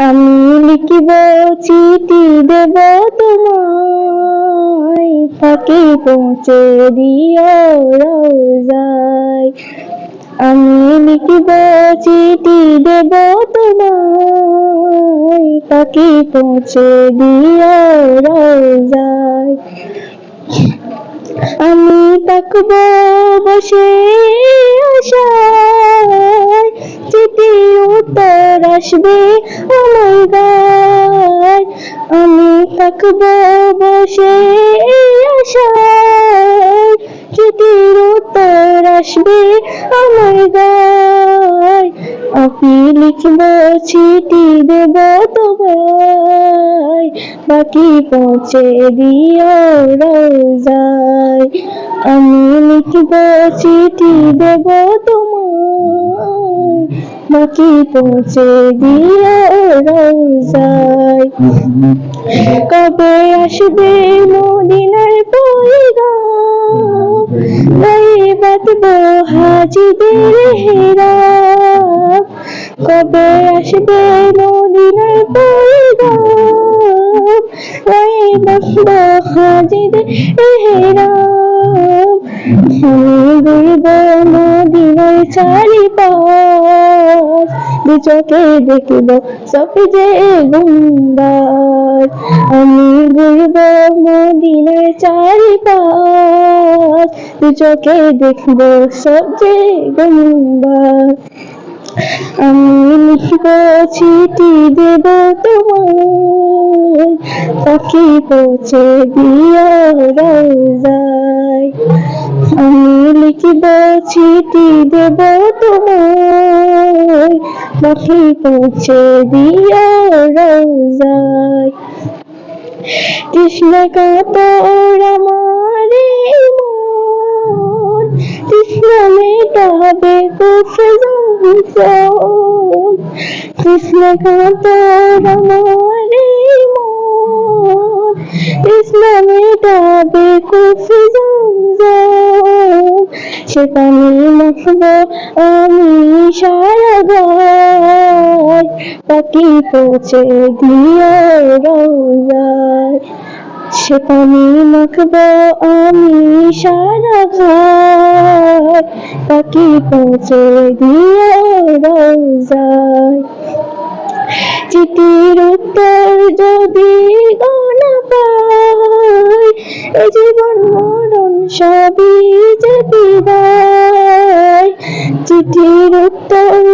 আমি লিখিব চিঠি দেব তোমায়, ফাঁকে পৌঁছে দিও রোজায়। আমি লিখিব চিঠি দেব তোমায়, ফাঁকে পৌঁছে দিও রোজায়। আমি থাকব বসে আশায়, চিঠির উত্তর আসবে আমার গায়। আমি থাকব বসে আশায়, চিঠির উত্তর আসবে আমার গায়। আমি লিখব চিঠি দেব তোমায়, বাকি পৌঁছে দিও রোজায়। আমি লিখব চিঠি দেব তোমায়, বাকি পৌঁছে দিও রোজায়। কবে আসবে মদিনার পয়গাম, গায়ে বাঁধব হাজিদের হেরাম। কবে আসবে মদিনার পয়গাম, গায়ে বাঁধব হাজিদের হেরাম। আমি ঘুরব মদিনার চারিপাশ, দু চোখে দেখব সবজে গুম্বাদ। আমি ঘুরব মদিনার চারিপাশ, দু চোখে দেখব সবজে গুম্বাদ। আমি লিখব চিঠি দেব তোমায়, পাখি পৌঁছে দিও রোজায়। আমি লিখব চিঠি দেব তোমায়, পাখি পৌঁছে দিও রোজায়। তৃষ্ণা কাতর আমার মন, তৃষ্ণা মেটাবে কোফে জমজম। তৃষ্ণা কাতর আমার মন, তৃষ্ণা মেটাবে কোফে জমজম। সে পানি মাখব আমি সারা গায়, পাখি পৌঁছে দিও রোজায়। সে পানি মাখব আমি সারা গায়, পাখি পৌঁছে দিও রোজায়। চিঠির উত্তর যদি না পাই, এ জীবন মরণ সবই যে বিদায়। চিঠির উত্তর